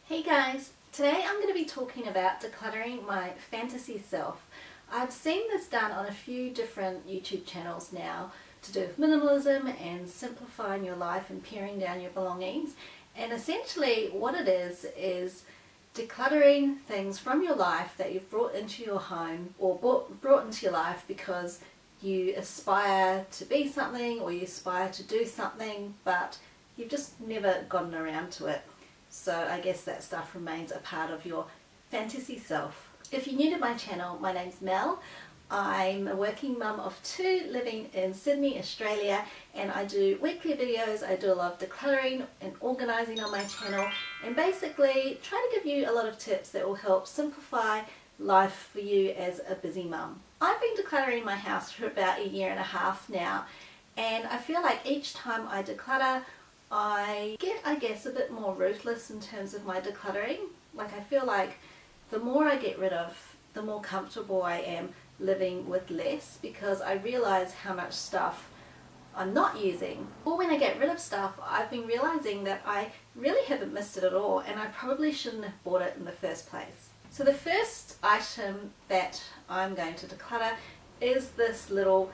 Hey guys, today I'm going to be talking about decluttering my fantasy self. I've seen this done on a few different YouTube channels now to do with minimalism and simplifying your life and paring down your belongings. And essentially what it is decluttering things from your life that you've brought into your home or brought into your life because you aspire to be something or you aspire to do something, but you've just never gotten around to it. So I guess that stuff remains a part of your fantasy self. If you're new to my channel, my name's Mel. I'm a working mum of two living in Sydney, Australia, and I do weekly videos. I do a lot of decluttering and organising on my channel and basically try to give you a lot of tips that will help simplify life for you as a busy mum. I've been decluttering my house for about 1.5 years now, and I feel like each time I declutter I get, I guess, a bit more ruthless in terms of my decluttering. Like I feel like the more I get rid of, the more comfortable I am living with less, because I realise how much stuff I'm not using. Or when I get rid of stuff, I've been realising that I really haven't missed it at all and I probably shouldn't have bought it in the first place. So the first item that I'm going to declutter is this little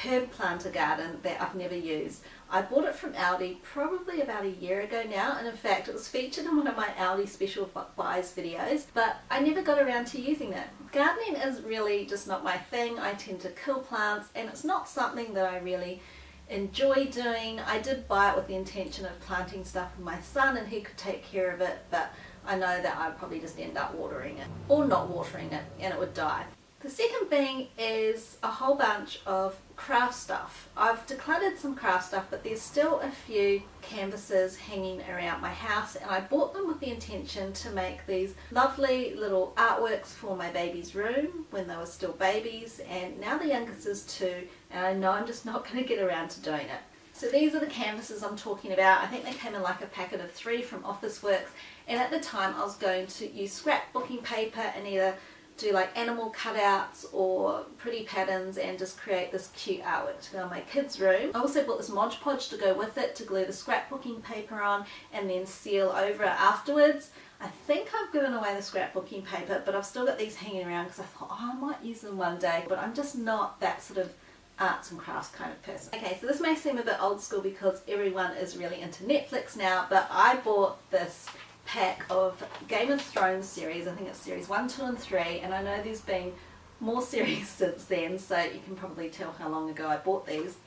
herb planter garden that I've never used. I bought it from Aldi probably about 1 year ago now, and in fact it was featured in one of my Aldi special buys videos, but I never got around to using it. Gardening is really just not my thing. I tend to kill plants and it's not something that I really enjoy doing. I did buy it with the intention of planting stuff with my son and he could take care of it, but I know that I'd probably just end up watering it or not watering it and it would die. The second thing is a whole bunch of craft stuff. I've decluttered some craft stuff, but there's still a few canvases hanging around my house, and I bought them with the intention to make these lovely little artworks for my baby's room when they were still babies, and now the youngest is 2 and I know I'm just not going to get around to doing it. So these are the canvases I'm talking about. I think they came in like a packet of 3 from Officeworks, and at the time I was going to use scrapbooking paper and either do like animal cutouts or pretty patterns and just create this cute artwork to go in my kids' room. I also bought this Mod Podge to go with it to glue the scrapbooking paper on and then seal over it afterwards. I think I've given away the scrapbooking paper, but I've still got these hanging around because I thought, oh, I might use them one day, but I'm just not that sort of arts and crafts kind of person. Okay, so this may seem a bit old school because everyone is really into Netflix now, but I bought this pack of Game of Thrones series. I think it's series 1, 2 and 3, and I know there's been more series since then, so you can probably tell how long ago I bought these,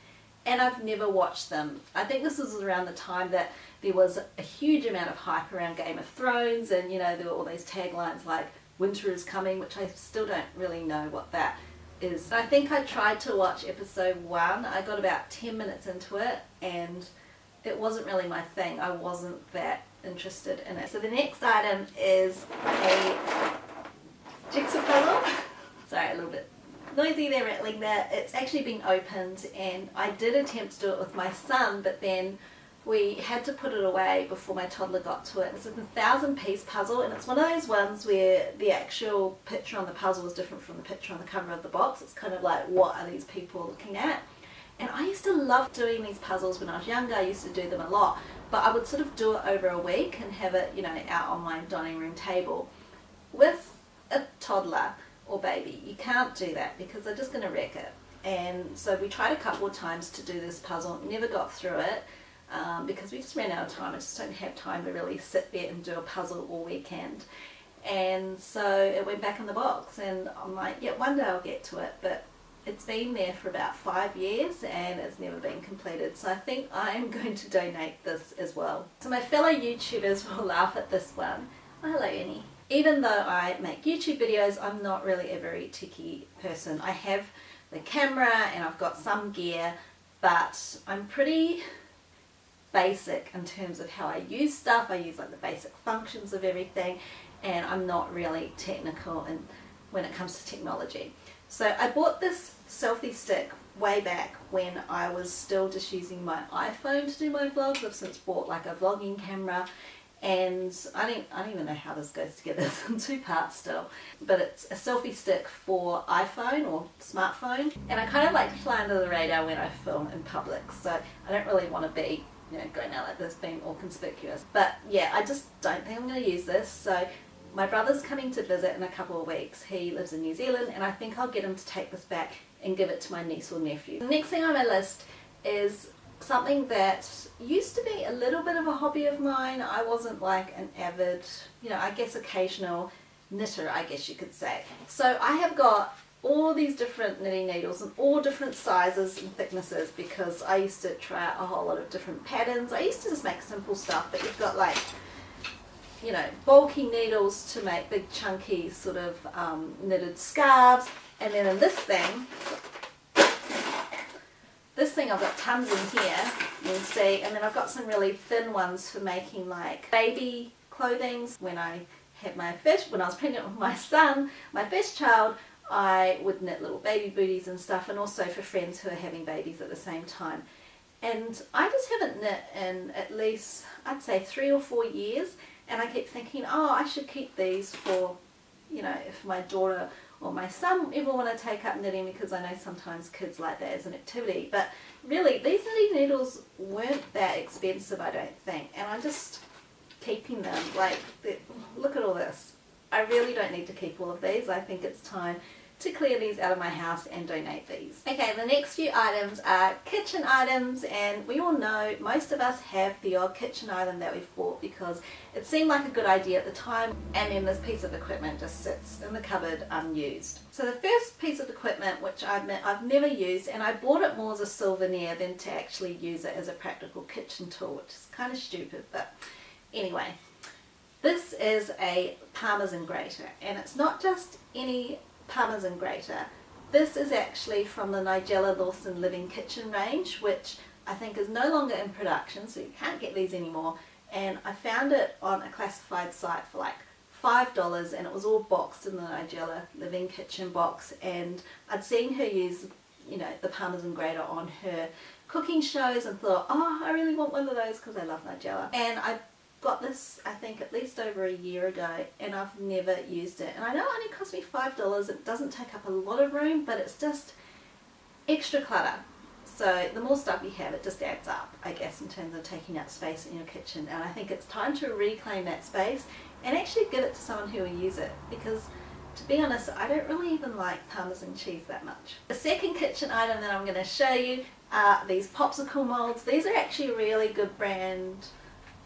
and I've never watched them. I think this was around the time that there was a huge amount of hype around Game of Thrones, and you know, there were all these taglines like winter is coming, which I still don't really know what that is. I think I tried to watch episode 1. I got about 10 minutes into it and it wasn't really my thing. I wasn't that interested in it. So the next item is a jigsaw puzzle. Sorry, a little bit noisy there, rattling there. It's actually been opened and I did attempt to do it with my son, but then we had to put it away before my toddler got to it. It's a 1,000-piece puzzle, and it's one of those ones where the actual picture on the puzzle is different from the picture on the cover of the box. It's kind of like, what are these people looking at? And I used to love doing these puzzles when I was younger. I used to do them a lot, but I would sort of do it over a week and have it, you know, out on my dining room table. With a toddler or baby, you can't do that because they're just going to wreck it. And so we tried a couple of times to do this puzzle, never got through it because we just ran out of time. I just don't have time to really sit there and do a puzzle all weekend. And so it went back in the box, and I'm like, yeah, one day I'll get to it, but it's been there for about 5 years and it's never been completed, so I think I'm going to donate this as well. So my fellow YouTubers will laugh at this one. Oh, hello Annie. Even though I make YouTube videos, I'm not really a very techie person. I have the camera and I've got some gear, but I'm pretty basic in terms of how I use stuff. I use like the basic functions of everything, and I'm not really technical when it comes to technology. So I bought this selfie stick way back when I was still just using my iPhone to do my vlogs. I've since bought like a vlogging camera, and I don't even know how this goes together. It's in 2 parts still, but it's a selfie stick for iPhone or smartphone, and I kind of like fly under the radar when I film in public, so I don't really want to be going out like this, being all conspicuous. But yeah, I just don't think I'm going to use this. So my brother's coming to visit in a couple of weeks. He lives in New Zealand, and I think I'll get him to take this back and give it to my niece or nephew. The next thing on my list is something that used to be a little bit of a hobby of mine. I wasn't like an avid, I guess occasional knitter, I guess you could say. So I have got all these different knitting needles in all different sizes and thicknesses, because I used to try out a whole lot of different patterns. I used to just make simple stuff, but you've got like, bulky needles to make big chunky sort of knitted scarves. And then in this thing I've got tons in here, you can see, and then I've got some really thin ones for making like baby clothing. When I was pregnant with my son, my first child, I would knit little baby booties and stuff, and also for friends who are having babies at the same time. And I just haven't knit in at least, I'd say 3 or 4 years, and I keep thinking, oh, I should keep these for, if my daughter or my son ever want to take up knitting, because I know sometimes kids like that as an activity. But really, these knitting needles weren't that expensive, I don't think, and I'm just keeping them. Like, look at all this. I really don't need to keep all of these. I think it's time to clear these out of my house and donate these. Okay, the next few items are kitchen items, and we all know most of us have the odd kitchen item that we've bought because it seemed like a good idea at the time, and then this piece of equipment just sits in the cupboard unused. So the first piece of equipment, which I admit I've never used, and I bought it more as a souvenir than to actually use it as a practical kitchen tool, which is kind of stupid, but anyway. This is a Parmesan grater, and it's not just any Parmesan grater. This is actually from the Nigella Lawson Living Kitchen range, which I think is no longer in production, so you can't get these anymore. And I found it on a classified site for like $5, and it was all boxed in the Nigella Living Kitchen box. And I'd seen her use, the Parmesan grater on her cooking shows, and thought, oh, I really want one of those because I love Nigella. And I got this, I think, at least over a year ago, and I've never used it. And I know it only cost me $5. It doesn't take up a lot of room, but it's just extra clutter. So the more stuff you have, it just adds up, I guess, in terms of taking up space in your kitchen. And I think it's time to reclaim that space and actually give it to someone who will use it, because to be honest, I don't really even like Parmesan cheese that much. The second kitchen item that I'm going to show you are these Popsicle molds. These are actually a really good brand.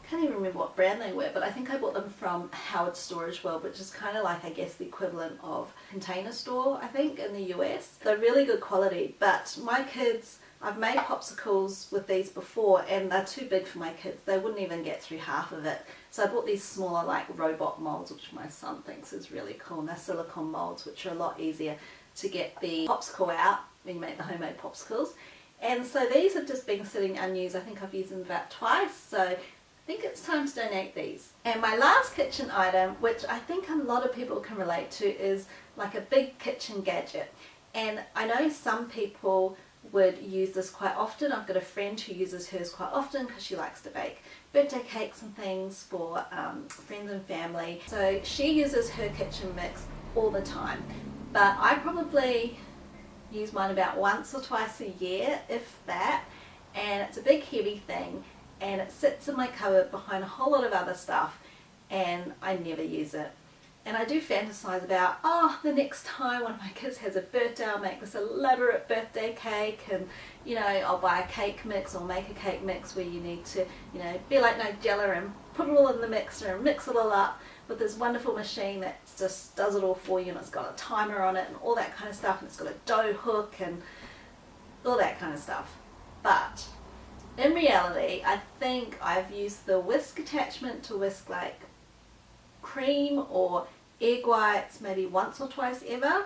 I can't even remember what brand they were, but I think I bought them from Howard Storage World, which is kind of like, I guess, the equivalent of Container Store, I think, in the US. They're really good quality, but my kids, I've made popsicles with these before, and they're too big for my kids. They wouldn't even get through half of it. So I bought these smaller, like, robot molds, which my son thinks is really cool. And they're silicone molds, which are a lot easier to get the popsicle out when you make the homemade popsicles. And so these have just been sitting unused. I think I've used them about twice, so I think it's time to donate these. And my last kitchen item, which I think a lot of people can relate to, is like a big kitchen gadget. And I know some people would use this quite often. I've got a friend who uses hers quite often because she likes to bake birthday cakes and things for friends and family. So she uses her kitchen mix all the time. But I probably use mine about once or twice a year, if that. And it's a big heavy thing, and it sits in my cupboard behind a whole lot of other stuff, and I never use it. And I do fantasize about, oh, the next time one of my kids has a birthday, I'll make this elaborate birthday cake, and I'll buy a cake mix or make a cake mix where you need to be like Nigella and put it all in the mixer and mix it all up with this wonderful machine that just does it all for you, and it's got a timer on it and all that kind of stuff, and it's got a dough hook and all that kind of stuff. But in reality, I think I've used the whisk attachment to whisk like cream or egg whites maybe once or twice ever,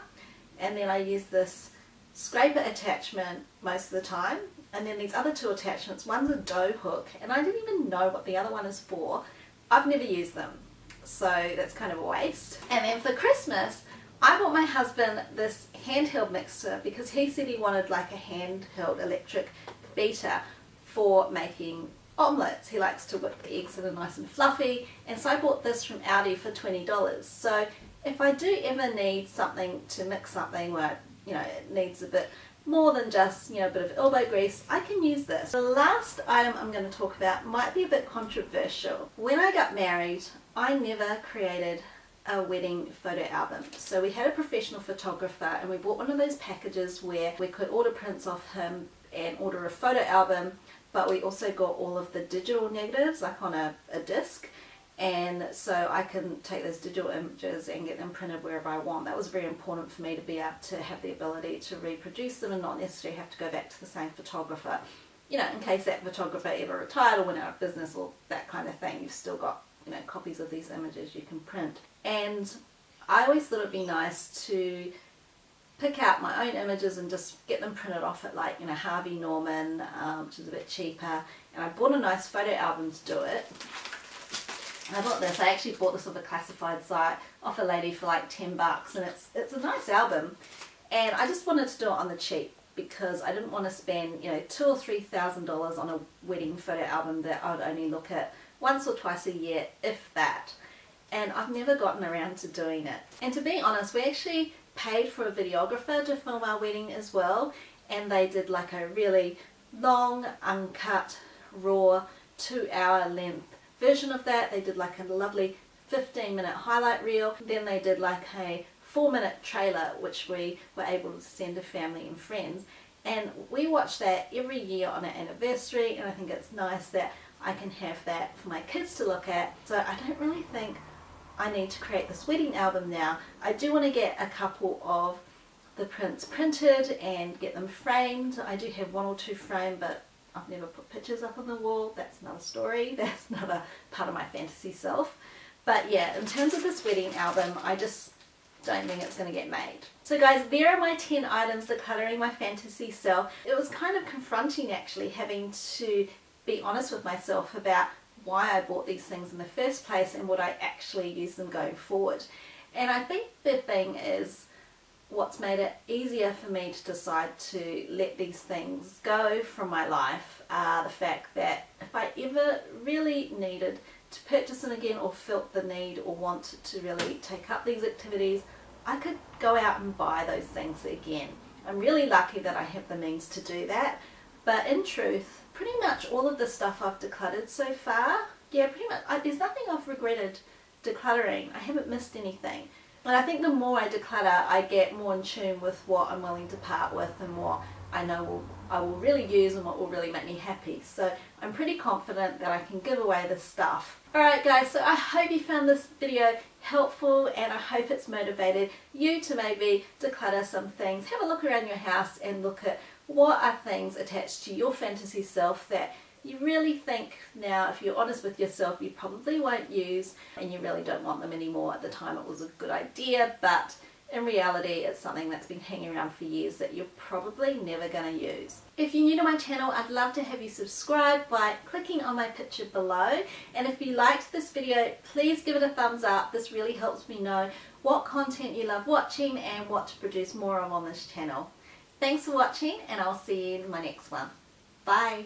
and then I use this scraper attachment most of the time, and then these other two attachments, one's a dough hook, and I didn't even know what the other one is for. I've never used them, so that's kind of a waste. And then for Christmas, I bought my husband this handheld mixer because he said he wanted like a handheld electric beater for making omelets. He likes to whip the eggs that are nice and fluffy, and so I bought this from Aldi for $20. So if I do ever need something to mix something where it needs a bit more than just, you know, a bit of elbow grease, I can use this. The last item I'm going to talk about might be a bit controversial. When I got married, I never created a wedding photo album. So we had a professional photographer and we bought one of those packages where we could order prints off him and order a photo album, but we also got all of the digital negatives like on a disc, and so I can take those digital images and get them printed wherever I want. That was very important for me to be able to have the ability to reproduce them and not necessarily have to go back to the same photographer, you know, in case that photographer ever retired or went out of business or that kind of thing. You've still got, you know, copies of these images you can print. And I always thought it'd be nice to pick out my own images and just get them printed off at, like, you know, Harvey Norman, which is a bit cheaper. And I bought a nice photo album to do it. And I bought this. I actually bought this off a classified site off a lady for like $10, and it's a nice album. And I just wanted to do it on the cheap because I didn't want to spend, you know, $2,000 or $3,000 on a wedding photo album that I would only look at once or twice a year, if that. And I've never gotten around to doing it. And to be honest, we actually paid for a videographer to film our wedding as well, and they did like a really long, uncut, raw, 2-hour length version of that. They did like a lovely 15-minute highlight reel. Then they did like a 4-minute trailer, which we were able to send to family and friends. And we watch that every year on our anniversary, and I think it's nice that I can have that for my kids to look at. So I don't really think I need to create this wedding album now. I do want to get a couple of the prints printed and get them framed. I do have 1 or 2 framed, but I've never put pictures up on the wall. That's another story. That's another part of my fantasy self. But yeah, in terms of this wedding album, I just don't think it's going to get made. So guys, there are my 10 items decluttering my fantasy self. It was kind of confronting actually, having to be honest with myself about why I bought these things in the first place and would I actually use them going forward. And I think the thing is, what's made it easier for me to decide to let these things go from my life are the fact that if I ever really needed to purchase them again or felt the need or want to really take up these activities, I could go out and buy those things again. I'm really lucky that I have the means to do that, but in truth, pretty much all of the stuff I've decluttered so far, yeah, pretty much, there's nothing I've regretted decluttering. I haven't missed anything. And I think the more I declutter, I get more in tune with what I'm willing to part with and what I know I will really use and what will really make me happy. So I'm pretty confident that I can give away this stuff. Alright guys, so I hope you found this video helpful, and I hope it's motivated you to maybe declutter some things. Have a look around your house and look at what are things attached to your fantasy self that you really think now, if you're honest with yourself, you probably won't use and you really don't want them anymore. At the time it was a good idea, but in reality it's something that's been hanging around for years that you're probably never going to use. If you're new to my channel, I'd love to have you subscribe by clicking on my picture below, and if you liked this video, please give it a thumbs up. This really helps me know what content you love watching and what to produce more of on this channel. Thanks for watching, and I'll see you in my next one. Bye!